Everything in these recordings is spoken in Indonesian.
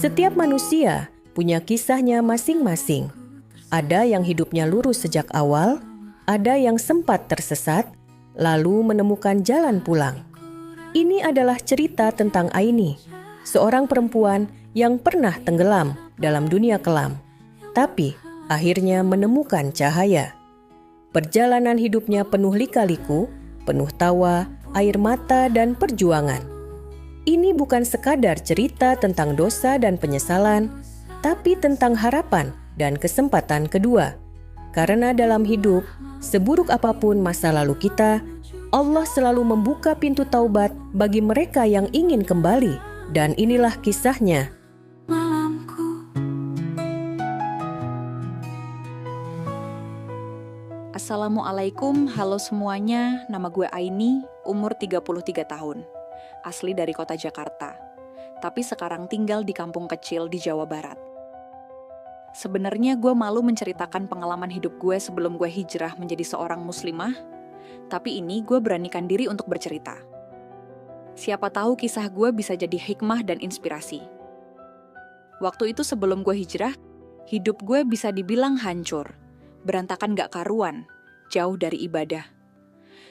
Setiap manusia punya kisahnya masing-masing. Ada yang hidupnya lurus sejak awal, ada yang sempat tersesat, lalu menemukan jalan pulang. Ini adalah cerita tentang Aini, seorang perempuan yang pernah tenggelam dalam dunia kelam, tapi akhirnya menemukan cahaya. Perjalanan hidupnya penuh lika-liku, penuh tawa, air mata, dan perjuangan. Ini bukan sekadar cerita tentang dosa dan penyesalan, tapi tentang harapan dan kesempatan kedua. Karena dalam hidup, seburuk apapun masa lalu kita, Allah selalu membuka pintu taubat bagi mereka yang ingin kembali. Dan inilah kisahnya. Assalamualaikum, halo semuanya. Nama gue Aini, umur 33 tahun. Asli dari kota Jakarta. Tapi sekarang tinggal di kampung kecil di Jawa Barat. Sebenarnya gue malu menceritakan pengalaman hidup gue sebelum gue hijrah menjadi seorang muslimah, tapi ini gue beranikan diri untuk bercerita. Siapa tahu kisah gue bisa jadi hikmah dan inspirasi. Waktu itu sebelum gue hijrah, hidup gue bisa dibilang hancur, berantakan gak karuan, jauh dari ibadah.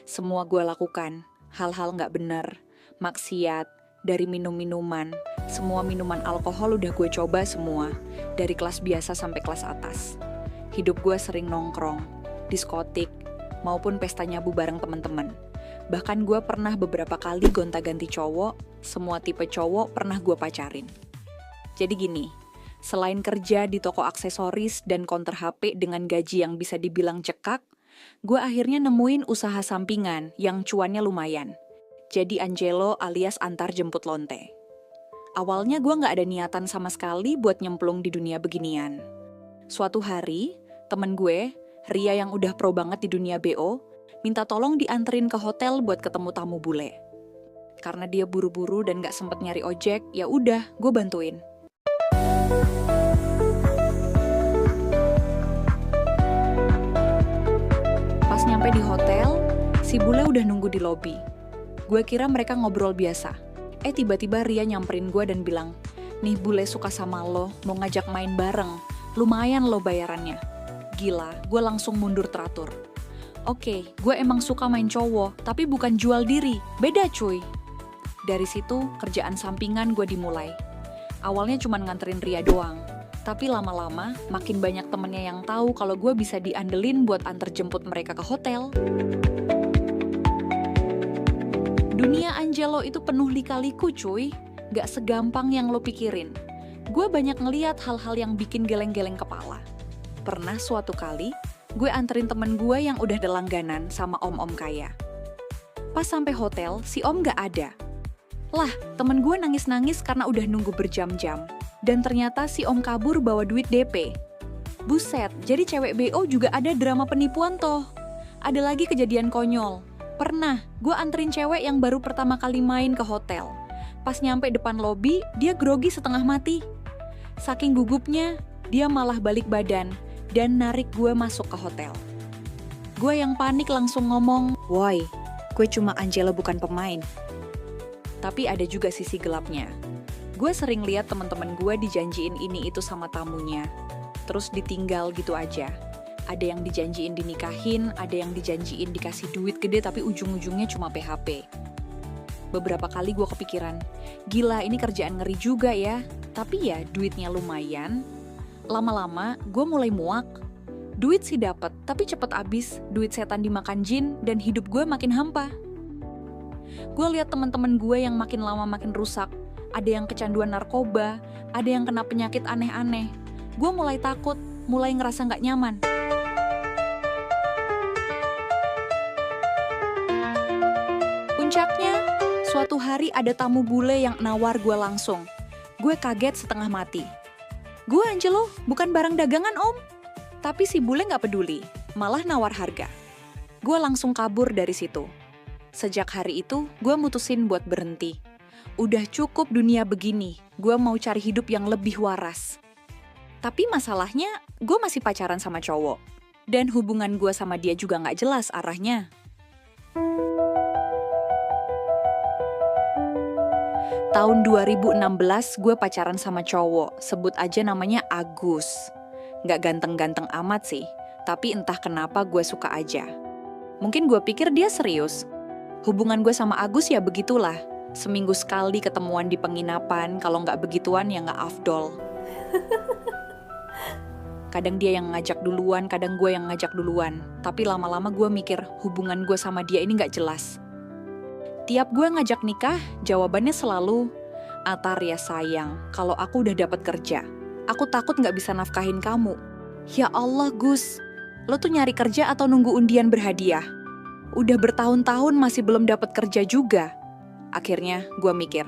Semua gue lakukan, hal-hal gak benar, maksiat, dari minum-minuman, semua minuman alkohol udah gue coba semua, dari kelas biasa sampai kelas atas. Hidup gue sering nongkrong, diskotik, maupun pesta nyabu bareng teman-teman. Bahkan gue pernah beberapa kali gonta-ganti cowok, semua tipe cowok pernah gue pacarin. Jadi gini, selain kerja di toko aksesoris dan counter HP dengan gaji yang bisa dibilang cekak, gue akhirnya nemuin usaha sampingan yang cuannya lumayan. Jadi Angelo alias antar jemput lonte. Awalnya gue gak ada niatan sama sekali buat nyemplung di dunia beginian. Suatu hari, temen gue, Ria yang udah pro banget di dunia BO, minta tolong dianterin ke hotel buat ketemu tamu bule. Karena dia buru-buru dan gak sempet nyari ojek, ya udah, gue bantuin. Pas nyampe di hotel, si bule udah nunggu di lobi. Gue kira mereka ngobrol biasa. Tiba-tiba Ria nyamperin gue dan bilang, "Nih bule suka sama lo, mau ngajak main bareng. Lumayan lo bayarannya." Gila, gue langsung mundur teratur. Oke, gue emang suka main cowok, tapi bukan jual diri. Beda cuy. Dari situ, kerjaan sampingan gue dimulai. Awalnya cuma nganterin Ria doang. Tapi lama-lama, makin banyak temennya yang tahu kalau gue bisa diandelin buat antar jemput mereka ke hotel. Dunia Angelo itu penuh lika-liku cuy, gak segampang yang lo pikirin. Gue banyak ngeliat hal-hal yang bikin geleng-geleng kepala. Pernah suatu kali, gue anterin temen gue yang udah langganan sama om-om kaya. Pas sampai hotel, si om gak ada. Lah, temen gue nangis-nangis karena udah nunggu berjam-jam. Dan ternyata si om kabur bawa duit DP. Buset, jadi cewek BO juga ada drama penipuan toh. Ada lagi kejadian konyol. Pernah, gue anterin cewek yang baru pertama kali main ke hotel. Pas nyampe depan lobi, dia grogi setengah mati. Saking gugupnya, dia malah balik badan dan narik gue masuk ke hotel. Gue yang panik langsung ngomong, "Woi, gue cuma Angelo bukan pemain." Tapi ada juga sisi gelapnya. Gue sering lihat teman-teman gue dijanjiin ini itu sama tamunya, terus ditinggal gitu aja. Ada yang dijanjiin dinikahin, ada yang dijanjiin dikasih duit gede tapi ujung-ujungnya cuma PHP. Beberapa kali gue kepikiran, gila ini kerjaan ngeri juga ya, tapi ya duitnya lumayan. Lama-lama gue mulai muak. Duit sih dapet, tapi cepet abis, duit setan dimakan jin dan hidup gue makin hampa. Gue lihat teman-teman gue yang makin lama makin rusak, ada yang kecanduan narkoba, ada yang kena penyakit aneh-aneh. Gue mulai takut, mulai ngerasa gak nyaman. Puncaknya, suatu hari ada tamu bule yang nawar gue langsung. Gue kaget setengah mati. "Gue Angelo, bukan barang dagangan om." Tapi si bule gak peduli, malah nawar harga. Gue langsung kabur dari situ. Sejak hari itu, gue mutusin buat berhenti. Udah cukup dunia begini, gue mau cari hidup yang lebih waras. Tapi masalahnya, gue masih pacaran sama cowok. Dan hubungan gue sama dia juga gak jelas arahnya. Tahun 2016 gue pacaran sama cowok, sebut aja namanya Agus. Nggak ganteng-ganteng amat sih, tapi entah kenapa gue suka aja. Mungkin gue pikir dia serius. Hubungan gue sama Agus ya begitulah. Seminggu sekali ketemuan di penginapan, kalau nggak begituan ya nggak afdol. Kadang dia yang ngajak duluan, kadang gue yang ngajak duluan. Tapi lama-lama gue mikir hubungan gue sama dia ini nggak jelas. Tiap gue ngajak nikah, jawabannya selalu, "Atar ya sayang, kalau aku udah dapat kerja. Aku takut nggak bisa nafkahin kamu." Ya Allah Gus, lo tuh nyari kerja atau nunggu undian berhadiah? Udah bertahun-tahun masih belum dapat kerja juga. Akhirnya gue mikir,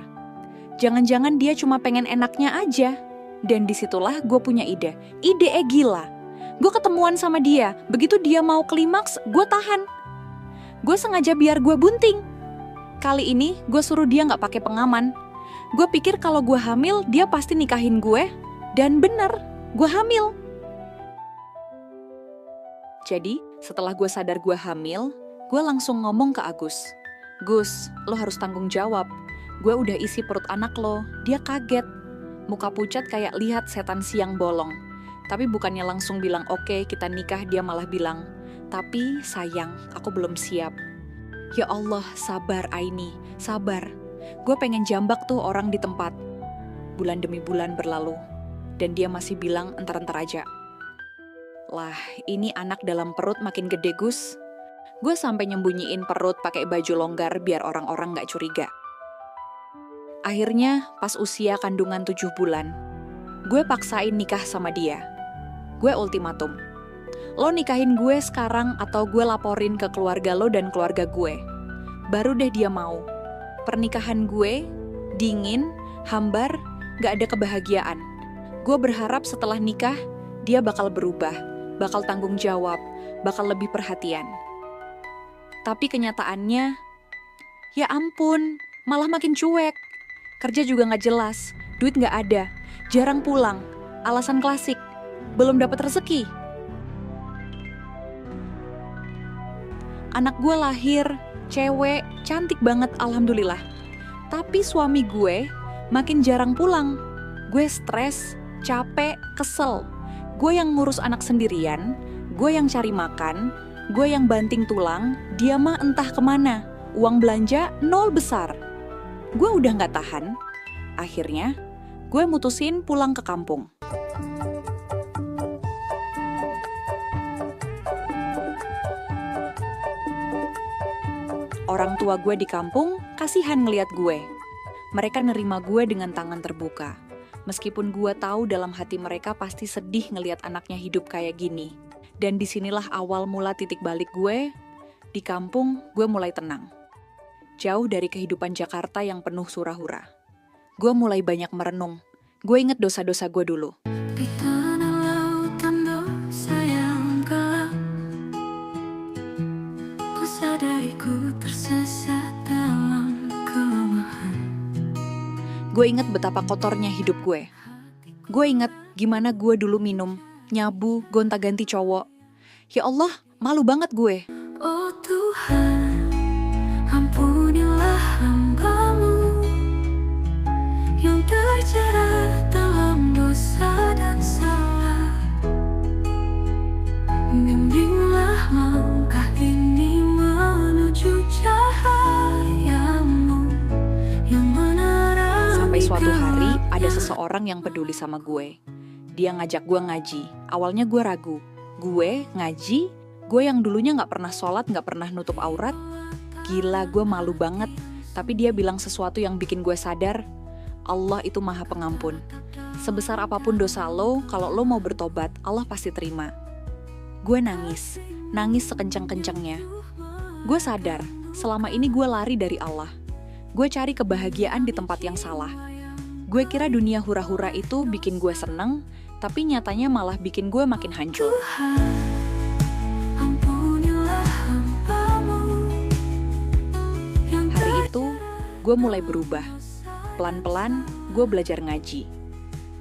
jangan-jangan dia cuma pengen enaknya aja. Dan disitulah gue punya ide. Ide gila. Gue ketemuan sama dia, begitu dia mau klimaks, gue tahan. Gue sengaja biar gue bunting. Kali ini gue suruh dia gak pakai pengaman. Gue pikir kalau gue hamil, dia pasti nikahin gue. Dan bener, gue hamil. Jadi, setelah gue sadar gue hamil, gue langsung ngomong ke Agus. "Gus, lo harus tanggung jawab. Gue udah isi perut anak lo." Dia kaget. Muka pucat kayak lihat setan siang bolong. Tapi bukannya langsung bilang, "Oke, kita nikah," dia malah bilang, "Tapi sayang, aku belum siap." Ya Allah, sabar Aini, sabar. Gue pengen jambak tuh orang di tempat. Bulan demi bulan berlalu. Dan dia masih bilang, "Entar-entar aja." Lah, ini anak dalam perut makin gede Gus. Gue sampai nyembunyiin perut pakai baju longgar biar orang-orang gak curiga. Akhirnya, pas usia kandungan 7 bulan, gue paksain nikah sama dia. Gue ultimatum. Lo nikahin gue sekarang atau gue laporin ke keluarga lo dan keluarga gue. Baru deh dia mau. Pernikahan gue, dingin, hambar, gak ada kebahagiaan. Gue berharap setelah nikah, dia bakal berubah, bakal tanggung jawab, bakal lebih perhatian. Tapi kenyataannya, ya ampun, malah makin cuek. Kerja juga gak jelas, duit gak ada, jarang pulang, alasan klasik, belum dapat rezeki. Anak gue lahir, cewek, cantik banget alhamdulillah. Tapi suami gue makin jarang pulang. Gue stres, capek, kesel. Gue yang ngurus anak sendirian, gue yang cari makan, gue yang banting tulang, dia mah entah kemana. Uang belanja nol besar. Gue udah gak tahan. Akhirnya, gue mutusin pulang ke kampung. Orang tua gue di kampung kasihan ngeliat gue. Mereka nerima gue dengan tangan terbuka. Meskipun gue tahu dalam hati mereka pasti sedih ngeliat anaknya hidup kayak gini. Dan disinilah awal mula titik balik gue. Di kampung, gue mulai tenang. Jauh dari kehidupan Jakarta yang penuh hura-hura. Gue mulai banyak merenung. Gue inget dosa-dosa gue dulu. Di tanah lautan dosa yang gelap, ku sadari ku tersesat dalam kelemahan. Gue inget betapa kotornya hidup gue. Gue inget gimana gue dulu minum, nyabu, gonta-ganti cowok. Ya Allah, malu banget gue. Oh Tuhan, ampunilah hamba-Mu yang terjerat dalam dosa dan salah. Bimbinglah langkah ini menuju cahaya-Mu yang menerangi. Sampai suatu hari ada seseorang yang peduli sama gue. Dia ngajak gue ngaji. Awalnya gue ragu. Gue ngaji, gue yang dulunya gak pernah sholat, gak pernah nutup aurat. Gila, gue malu banget. Tapi dia bilang sesuatu yang bikin gue sadar, Allah itu maha pengampun. Sebesar apapun dosa lo, kalau lo mau bertobat, Allah pasti terima. Gue nangis sekencang-kencangnya. Gue sadar, selama ini gue lari dari Allah. Gue cari kebahagiaan di tempat yang salah. Gue kira dunia hura-hura itu bikin gue seneng, tapi nyatanya malah bikin gue makin hancur. Tuhan, ampunilah hamba-Mu yang Hari itu, gue mulai berubah. Pelan-pelan, gue belajar ngaji.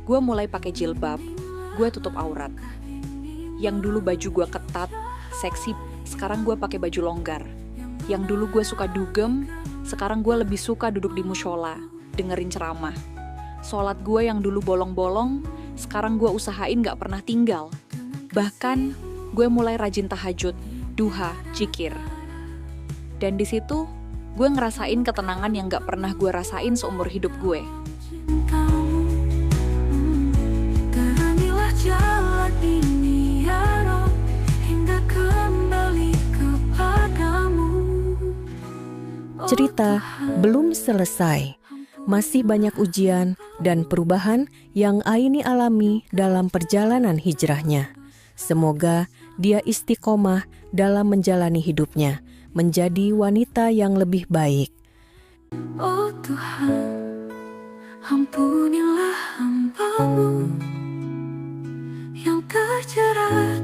Gue mulai pakai jilbab, gue tutup aurat. Yang dulu baju gue ketat, seksi, sekarang gue pakai baju longgar. Yang dulu gue suka dugem, sekarang gue lebih suka duduk di mushola. dengerin ceramah. Sholat gue yang dulu bolong-bolong, sekarang gue usahain gak pernah tinggal. Bahkan, gue mulai rajin tahajud, duha, zikir. Dan di situ, gue ngerasain ketenangan yang gak pernah gue rasain seumur hidup gue. Cintamu, terangilah jalan ini ya Rob, hingga kembali kepadamu. Cerita belum selesai. Masih banyak ujian dan perubahan yang Aini alami dalam perjalanan hijrahnya. Semoga dia istiqomah dalam menjalani hidupnya, menjadi wanita yang lebih baik. Oh Tuhan, ampunilah hamba-Mu yang terjerat